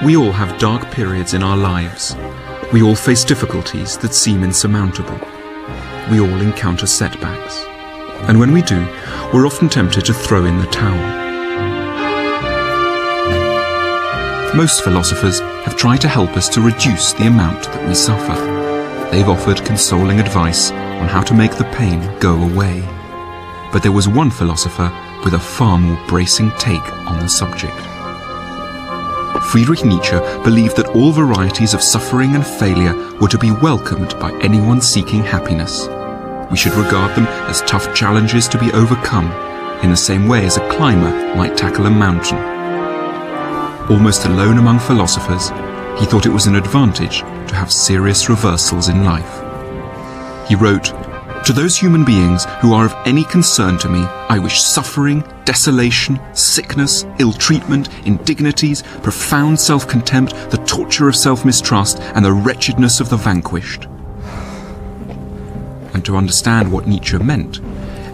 We all have dark periods in our lives. We all face difficulties that seem insurmountable. We all encounter setbacks. And when we do, we're often tempted to throw in the towel. Most philosophers have tried to help us to reduce the amount that we suffer. They've offered consoling advice on how to make the pain go away. But there was one philosopher with a far more bracing take on the subject. Friedrich Nietzsche believed that all varieties of suffering and failure were to be welcomed by anyone seeking happiness. We should regard them as tough challenges to be overcome, in the same way as a climber might tackle a mountain. Almost alone among philosophers, he thought it was an advantage to have serious reversals in life. He wrote, "To those human beings who are of any concern to me, I wish suffering, desolation, sickness, ill-treatment, indignities, profound self-contempt, the torture of self-mistrust, and the wretchedness of the vanquished." And to understand what Nietzsche meant,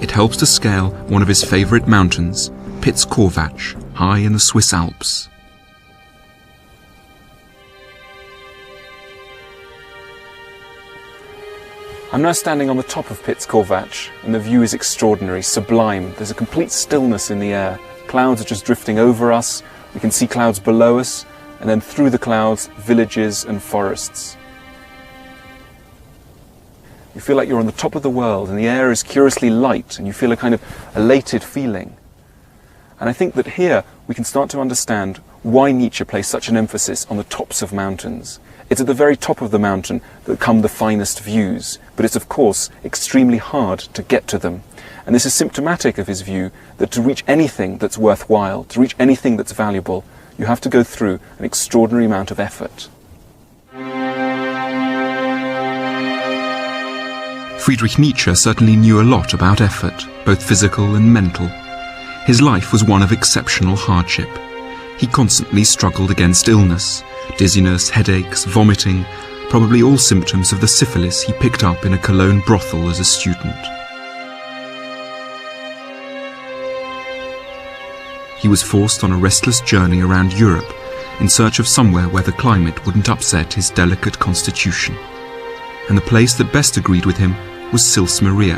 it helps to scale one of his favorite mountains, Piz-Corvatsch, high in the Swiss Alps. I'm now standing on the top of Piz-Corvatsch, and the view is extraordinary, sublime. There's a complete stillness in the air. Clouds are just drifting over us. We can see clouds below us, and then through the clouds, villages and forests. You feel like you're on the top of the world, and the air is curiously light, and you feel a kind of elated feeling. And I think that here we can start to understand why Nietzsche placed such an emphasis on the tops of mountains. It's at the very top of the mountain that come the finest views, but it's of course extremely hard to get to them. And this is symptomatic of his view that to reach anything that's worthwhile, to reach anything that's valuable, you have to go through an extraordinary amount of effort. Friedrich Nietzsche certainly knew a lot about effort, both physical and mental. His life was one of exceptional hardship. He constantly struggled against illness, dizziness, headaches, vomiting, probably all symptoms of the syphilis he picked up in a Cologne brothel as a student. He was forced on a restless journey around Europe in search of somewhere where the climate wouldn't upset his delicate constitution. And the place that best agreed with him was Sils Maria,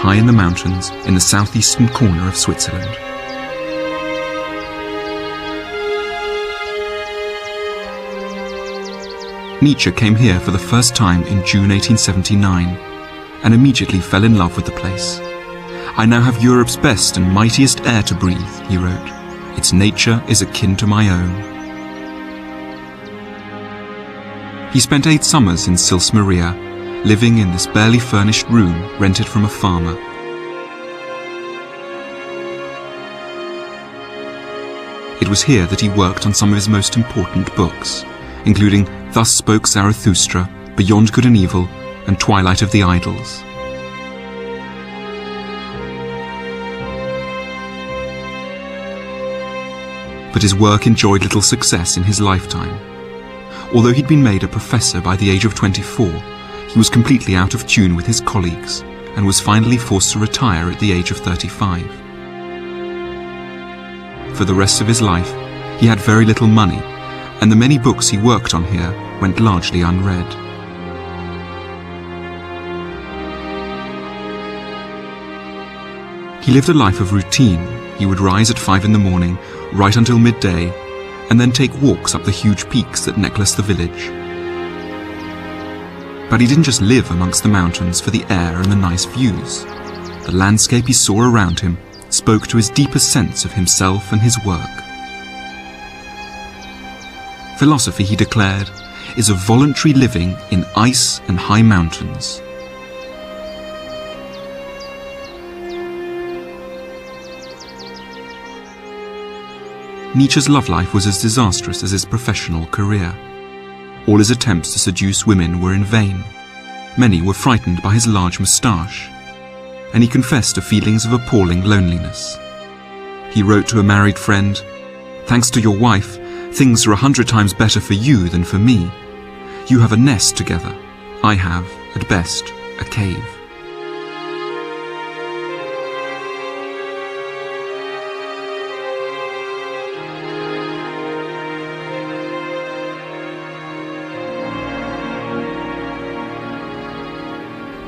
high in the mountains in the southeastern corner of Switzerland. Nietzsche came here for the first time in June 1879 and immediately fell in love with the place. "I now have Europe's best and mightiest air to breathe," he wrote. "Its nature is akin to my own." He spent 8 summers in Sils Maria, living in this barely furnished room rented from a farmer. It was here that he worked on some of his most important books, including Thus Spoke Zarathustra, Beyond Good and Evil, and Twilight of the Idols. But his work enjoyed little success in his lifetime. Although he'd been made a professor by the age of 24, he was completely out of tune with his colleagues and was finally forced to retire at the age of 35. For the rest of his life, he had very little money, and the many books he worked on here went largely unread. He lived a life of routine. He would rise at 5 in the morning, write until midday, and then take walks up the huge peaks that necklace the village. But he didn't just live amongst the mountains for the air and the nice views. The landscape he saw around him spoke to his deepest sense of himself and his work. Philosophy, he declared, is a voluntary living in ice and high mountains. Nietzsche's love life was as disastrous as his professional career. All his attempts to seduce women were in vain. Many were frightened by his large moustache, and he confessed to feelings of appalling loneliness. He wrote to a married friend, "Thanks to your wife, things are 100 times better for you than for me. You have a nest together. I have, at best, a cave."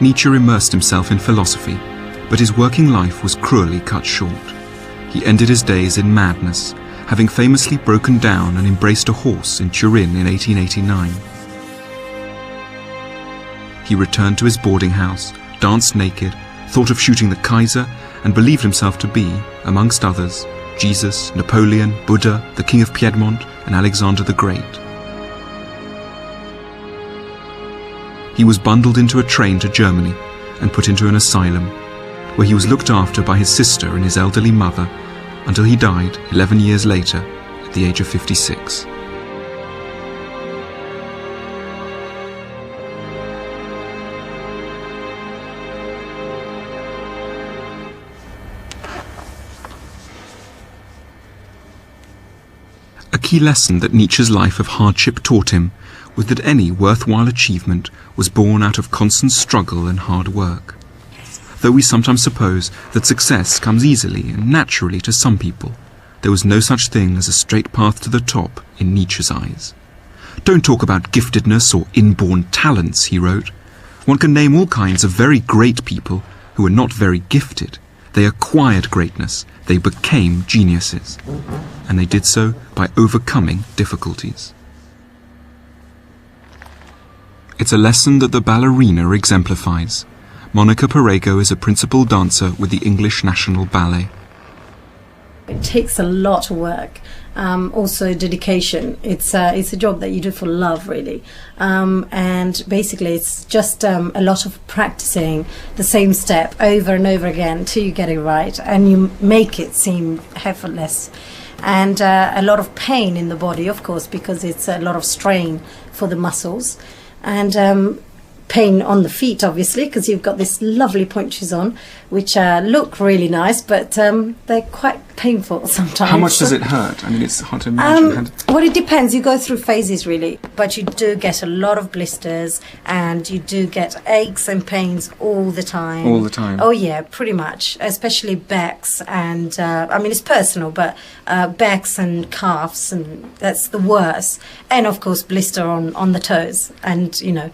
Nietzsche immersed himself in philosophy, but his working life was cruelly cut short. He ended his days in madness, having famously broken down and embraced a horse in Turin in 1889. He returned to his boarding house, danced naked, thought of shooting the Kaiser, and believed himself to be, amongst others, Jesus, Napoleon, Buddha, the King of Piedmont, and Alexander the Great. He was bundled into a train to Germany and put into an asylum, where he was looked after by his sister and his elderly mother until he died 11 years later at the age of 56. A key lesson that Nietzsche's life of hardship taught him was that any worthwhile achievement was born out of constant struggle and hard work. Though we sometimes suppose that success comes easily and naturally to some people, there was no such thing as a straight path to the top in Nietzsche's eyes. "Don't talk about giftedness or inborn talents," he wrote. "One can name all kinds of very great people who were not very gifted. They acquired greatness, they became geniuses. And they did so by overcoming difficulties." It's a lesson that the ballerina exemplifies. Monica Perego is a principal dancer with the English National Ballet. It takes a lot of work, also dedication. It's a job that you do for love, really. And basically it's just a lot of practicing the same step over and over again till you get it right and you make it seem effortless. And a lot of pain in the body, of course, because it's a lot of strain for the muscles. And pain on the feet, obviously, because you've got this lovely point shoes on, which look really nice, but they're quite painful sometimes. How much does it hurt? I mean, it's hard to imagine. Well, it depends. You go through phases, really, but you do get a lot of blisters, and you do get aches and pains all the time. All the time? Oh, yeah, pretty much, especially backs and, I mean, it's personal, but backs and calves, and that's the worst. And, of course, blister on the toes, and, you know,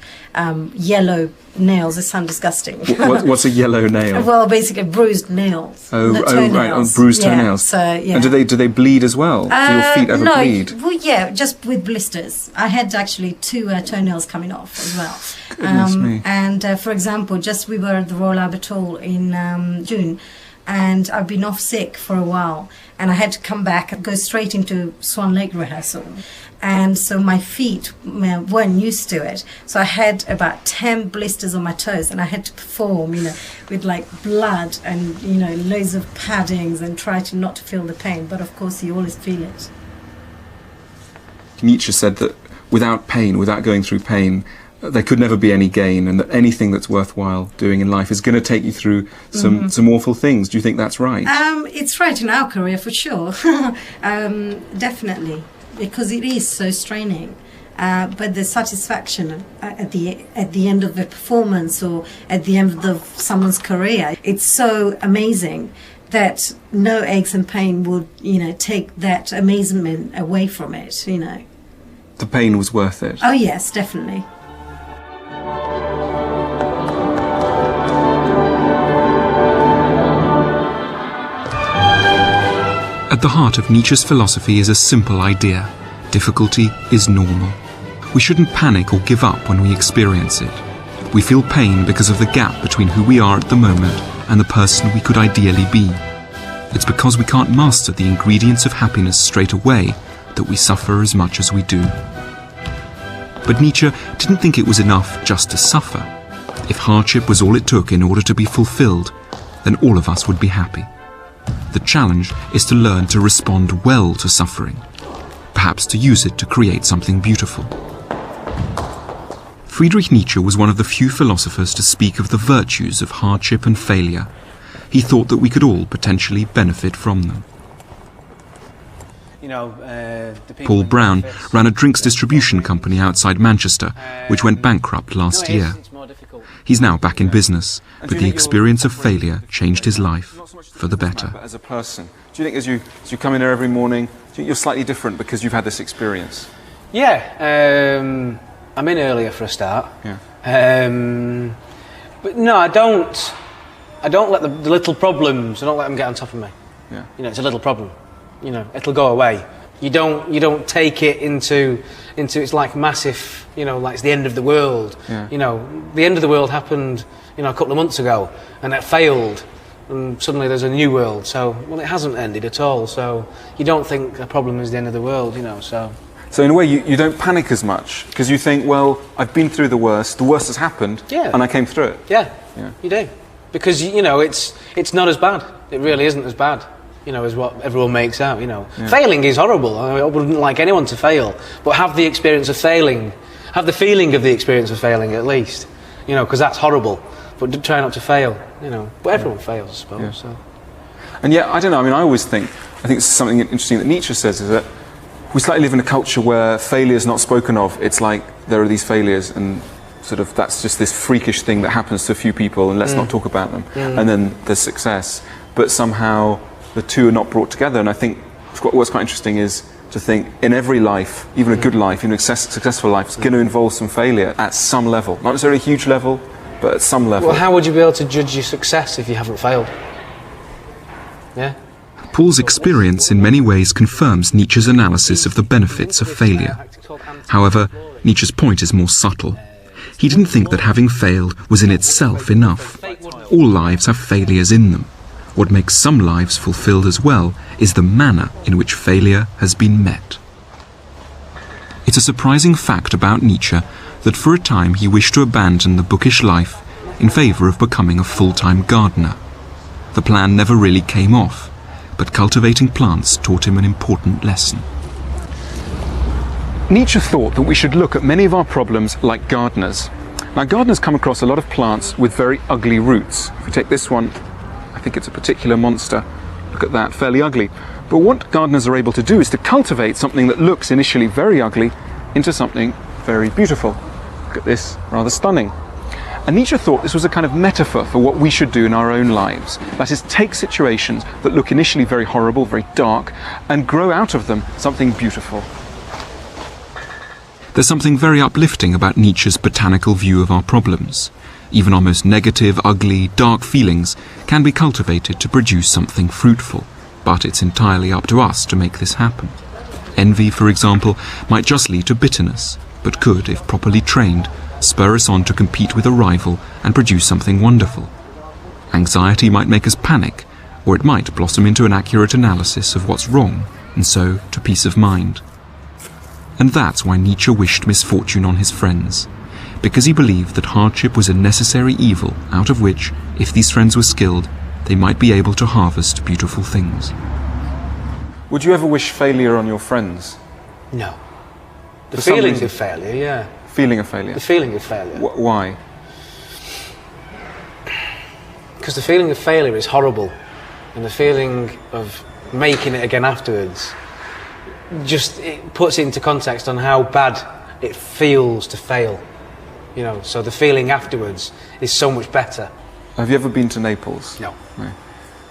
yellow nails. They sound disgusting. What's a yellow nail? Well, basically bruised nails. Right, bruised toenails. So, yeah. And do they bleed as well? Do your feet ever bleed? Well, yeah, just with blisters. I had actually 2 toenails coming off as well. Goodness me. And for example, we were at the Royal Albert Hall in June, and I've been off sick for a while, and I had to come back and go straight into Swan Lake rehearsal. And so my feet weren't used to it. So I had about 10 blisters on my toes, and I had to perform, you know, with like blood and, you know, loads of paddings and try to not to feel the pain. But of course, you always feel it. Nietzsche said that without pain, without going through pain, there could never be any gain, and that anything that's worthwhile doing in life is going to take you through some awful things. Do you think that's right? It's right in our career, for sure. Definitely. Because it is so straining, but the satisfaction at the end of a performance or at the end of someone's career, it's so amazing that no aches and pain would, you know, take that amazement away from it. You know, the pain was worth it. Oh yes, definitely. At the heart of Nietzsche's philosophy is a simple idea: difficulty is normal. We shouldn't panic or give up when we experience it. We feel pain because of the gap between who we are at the moment and the person we could ideally be. It's because we can't master the ingredients of happiness straight away that we suffer as much as we do. But Nietzsche didn't think it was enough just to suffer. If hardship was all it took in order to be fulfilled, then all of us would be happy. The challenge is to learn to respond well to suffering, perhaps to use it to create something beautiful. Friedrich Nietzsche was one of the few philosophers to speak of the virtues of hardship and failure. He thought that we could all potentially benefit from them. Paul Brown ran a drinks distribution company outside Manchester, which went bankrupt last year. He's now back in business, but the experience of failure changed his life for the better. As a person, do you think as you come in here every morning, do you think you're slightly different because you've had this experience? Yeah, I'm in earlier for a start. Yeah. But no, I don't let the little problems, I don't let them get on top of me. Yeah. You know, it's a little problem. You know, it'll go away. You don't take it into it's like massive, you know, like it's the end of the world. Yeah. You know, the end of the world happened, you know, a couple of months ago, and it failed, and suddenly there's a new world. So, well, it hasn't ended at all. So you don't think a problem is the end of the world, you know. So in a way, you don't panic as much because you think, well, I've been through the worst has happened, and I came through it. Yeah, you do, because you know it's not as bad. It really isn't as bad. You know, is what everyone makes out, you know. Yeah. Failing is horrible. I wouldn't like anyone to fail, but have the experience of failing. Have the feeling of the experience of failing, at least. You know, because that's horrible. But try not to fail, you know. But everyone fails, I suppose. Yeah. So. And yet, I don't know, I mean, I think something interesting that Nietzsche says is that we slightly live in a culture where failure is not spoken of. It's like there are these failures and sort of that's just this freakish thing that happens to a few people and let's not talk about them. And then there's success. But somehow the two are not brought together, and I think what's quite interesting is to think in every life, even a good life, even a successful life, is going to involve some failure at some level. Not necessarily a huge level, but at some level. Well, how would you be able to judge your success if you haven't failed? Yeah? Paul's experience in many ways confirms Nietzsche's analysis of the benefits of failure. However, Nietzsche's point is more subtle. He didn't think that having failed was in itself enough. All lives have failures in them. What makes some lives fulfilled as well is the manner in which failure has been met. It's a surprising fact about Nietzsche that for a time he wished to abandon the bookish life in favour of becoming a full-time gardener. The plan never really came off, but cultivating plants taught him an important lesson. Nietzsche thought that we should look at many of our problems like gardeners. Now, gardeners come across a lot of plants with very ugly roots. If we take this one, I think it's a particular monster. Look at that, fairly ugly. But what gardeners are able to do is to cultivate something that looks initially very ugly into something very beautiful. Look at this, rather stunning. And Nietzsche thought this was a kind of metaphor for what we should do in our own lives. That is, take situations that look initially very horrible, very dark, and grow out of them something beautiful. There's something very uplifting about Nietzsche's botanical view of our problems. Even our most negative, ugly, dark feelings can be cultivated to produce something fruitful, but it's entirely up to us to make this happen. Envy, for example, might just lead to bitterness, but could, if properly trained, spur us on to compete with a rival and produce something wonderful. Anxiety might make us panic, or it might blossom into an accurate analysis of what's wrong, and so to peace of mind. And that's why Nietzsche wished misfortune on his friends, because he believed that hardship was a necessary evil out of which, if these friends were skilled, they might be able to harvest beautiful things. Would you ever wish failure on your friends? No. The feeling of failure, yeah. Feeling of failure? The feeling of failure. Why? Because the feeling of failure is horrible, and the feeling of making it again afterwards, just it puts it into context on how bad it feels to fail. You know, so the feeling afterwards is so much better. Have you ever been to Naples? No.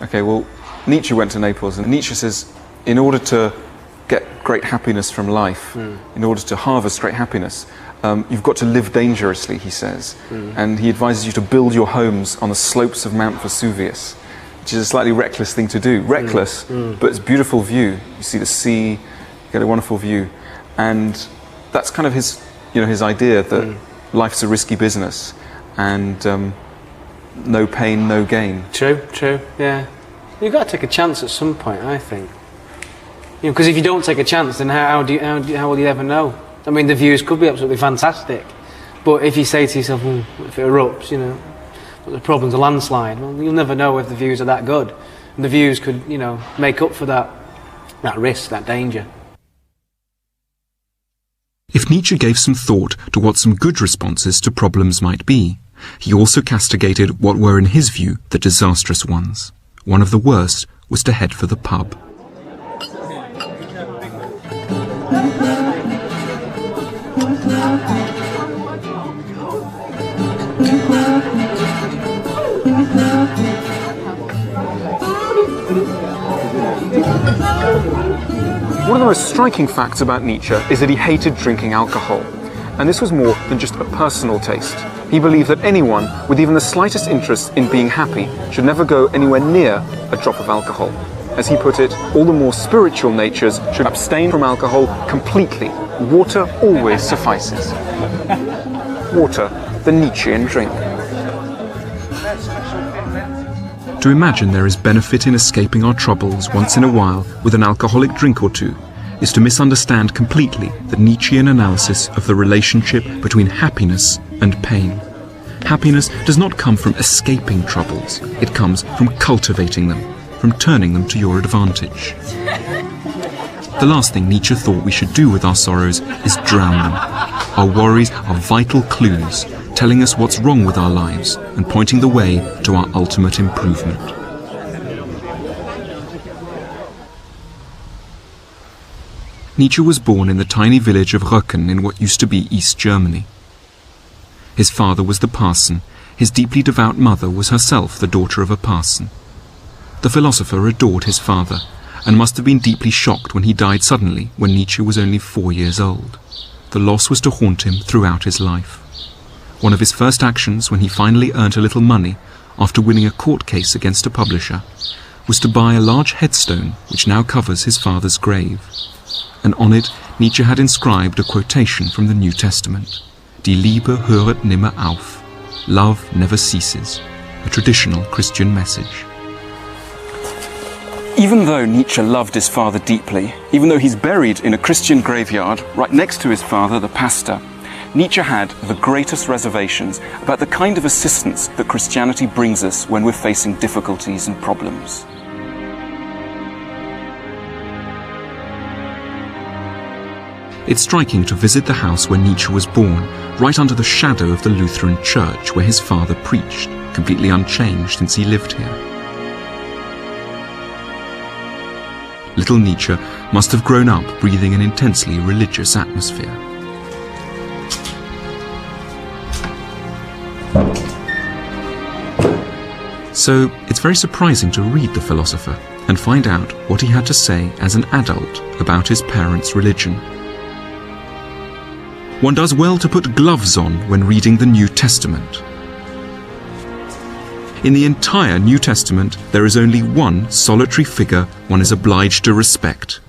Okay, well, Nietzsche went to Naples, and Nietzsche says, in order to get great happiness from life, in order to harvest great happiness, you've got to live dangerously, he says. And he advises you to build your homes on the slopes of Mount Vesuvius, which is a slightly reckless thing to do. Reckless, but it's a beautiful view. You see the sea, you get a wonderful view. And that's kind of his, his idea that life's a risky business, and no pain, no gain. True, yeah. You've got to take a chance at some point, I think. Because if you don't take a chance, then how will you ever know? I mean, the views could be absolutely fantastic, but if you say to yourself, if it erupts, the problem's a landslide, well, you'll never know if the views are that good. And the views could, make up for that risk, that danger. If Nietzsche gave some thought to what some good responses to problems might be, he also castigated what were in his view the disastrous ones. One of the worst was to head for the pub. One of the most striking facts about Nietzsche is that he hated drinking alcohol. And this was more than just a personal taste. He believed that anyone with even the slightest interest in being happy should never go anywhere near a drop of alcohol. As he put it, all the more spiritual natures should abstain from alcohol completely. Water always suffices. Water, the Nietzschean drink. To imagine there is benefit in escaping our troubles once in a while with an alcoholic drink or two is to misunderstand completely the Nietzschean analysis of the relationship between happiness and pain. Happiness does not come from escaping troubles, it comes from cultivating them, from turning them to your advantage. The last thing Nietzsche thought we should do with our sorrows is drown them. Our worries are vital clues, telling us what's wrong with our lives and pointing the way to our ultimate improvement. Nietzsche was born in the tiny village of Röcken in what used to be East Germany. His father was the parson, his deeply devout mother was herself the daughter of a parson. The philosopher adored his father, and must have been deeply shocked when he died suddenly when Nietzsche was only 4 years old. The loss was to haunt him throughout his life. One of his first actions when he finally earned a little money, after winning a court case against a publisher, was to buy a large headstone which now covers his father's grave. And on it Nietzsche had inscribed a quotation from the New Testament. Die Liebe höret nimmer auf. Love never ceases. A traditional Christian message. Even though Nietzsche loved his father deeply, even though he's buried in a Christian graveyard right next to his father, the pastor, Nietzsche had the greatest reservations about the kind of assistance that Christianity brings us when we're facing difficulties and problems. It's striking to visit the house where Nietzsche was born, right under the shadow of the Lutheran church where his father preached, completely unchanged since he lived here. Little Nietzsche must have grown up breathing an intensely religious atmosphere. So it's very surprising to read the philosopher and find out what he had to say as an adult about his parents' religion. One does well to put gloves on when reading the New Testament. In the entire New Testament, there is only one solitary figure one is obliged to respect.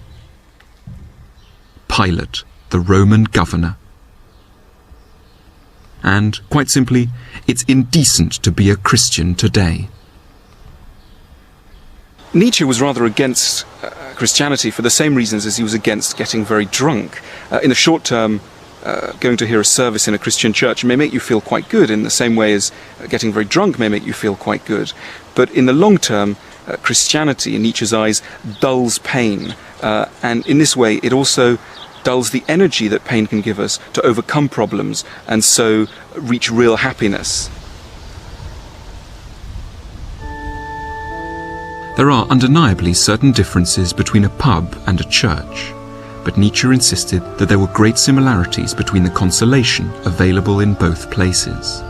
Pilate, the Roman governor. And, quite simply, it's indecent to be a Christian today. Nietzsche was rather against Christianity for the same reasons as he was against getting very drunk. In the short term, going to hear a service in a Christian church may make you feel quite good in the same way as getting very drunk may make you feel quite good. But in the long term, Christianity, in Nietzsche's eyes, dulls pain. And in this way, it also dulls the energy that pain can give us to overcome problems and so reach real happiness. There are undeniably certain differences between a pub and a church, but Nietzsche insisted that there were great similarities between the consolation available in both places.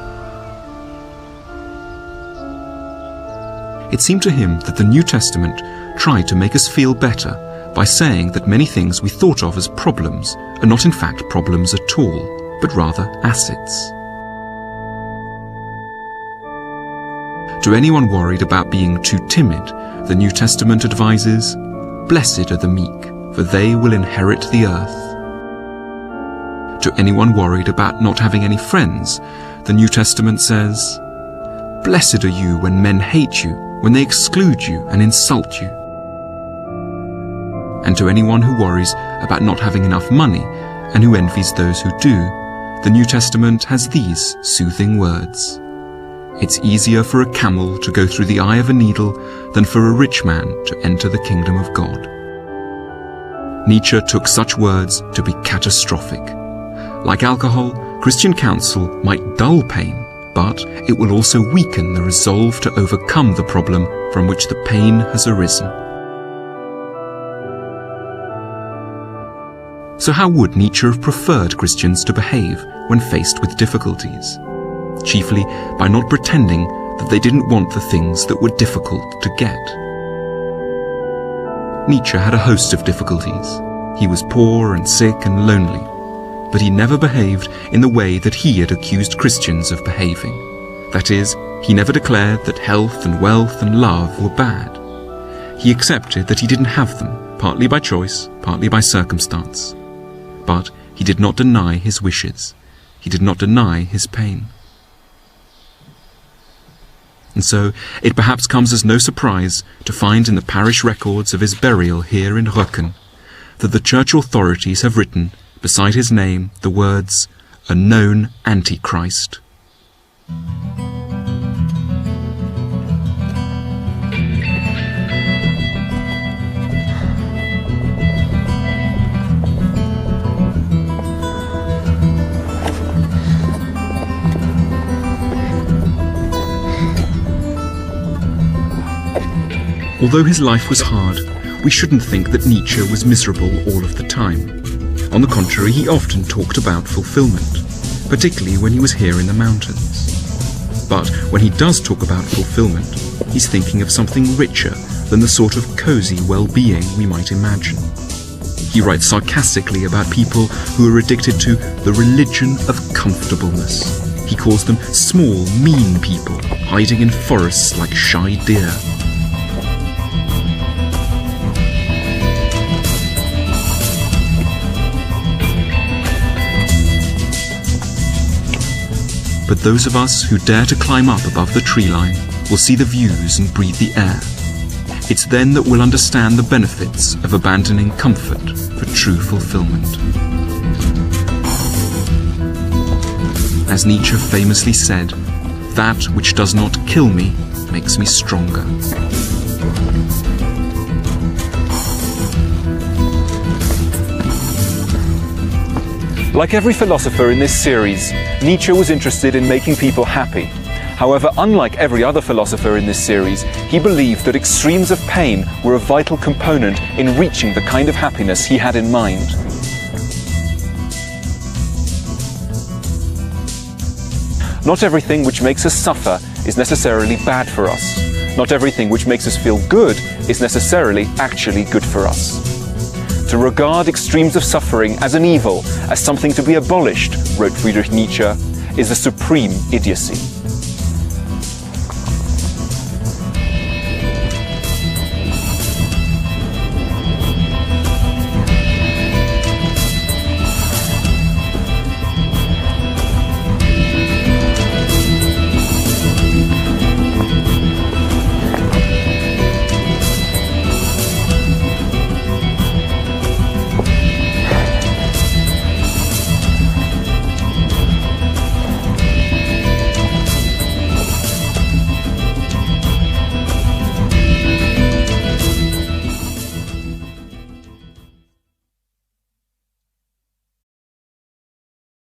It seemed to him that the New Testament tried to make us feel better by saying that many things we thought of as problems are not in fact problems at all, but rather assets. To anyone worried about being too timid, the New Testament advises, "Blessed are the meek, for they will inherit the earth." To anyone worried about not having any friends, the New Testament says, "Blessed are you when men hate you, when they exclude you and insult you." And to anyone who worries about not having enough money and who envies those who do, the New Testament has these soothing words. It's easier for a camel to go through the eye of a needle than for a rich man to enter the kingdom of God. Nietzsche took such words to be catastrophic. Like alcohol, Christian counsel might dull pain, but it will also weaken the resolve to overcome the problem from which the pain has arisen. So how would Nietzsche have preferred Christians to behave when faced with difficulties? Chiefly by not pretending that they didn't want the things that were difficult to get. Nietzsche had a host of difficulties. He was poor and sick and lonely. but he never behaved in the way that he had accused Christians of behaving. That is, he never declared that health and wealth and love were bad. He accepted that he didn't have them, partly by choice, partly by circumstance. But he did not deny his wishes. He did not deny his pain. And so it perhaps comes as no surprise to find in the parish records of his burial here in Röcken that the church authorities have written, beside his name, the words, "A known Antichrist." Although his life was hard, we shouldn't think that Nietzsche was miserable all of the time. On the contrary, he often talked about fulfillment, particularly when he was here in the mountains. But when he does talk about fulfillment, he's thinking of something richer than the sort of cozy well-being we might imagine. He writes sarcastically about people who are addicted to the religion of comfortableness. He calls them small, mean people, hiding in forests like shy deer. But those of us who dare to climb up above the tree line will see the views and breathe the air. It's then that we'll understand the benefits of abandoning comfort for true fulfillment. As Nietzsche famously said, "That which does not kill me makes me stronger." Like every philosopher in this series, Nietzsche was interested in making people happy. However, unlike every other philosopher in this series, he believed that extremes of pain were a vital component in reaching the kind of happiness he had in mind. Not everything which makes us suffer is necessarily bad for us. Not everything which makes us feel good is necessarily actually good for us. To regard extremes of suffering as an evil, as something to be abolished, wrote Friedrich Nietzsche, is a supreme idiocy.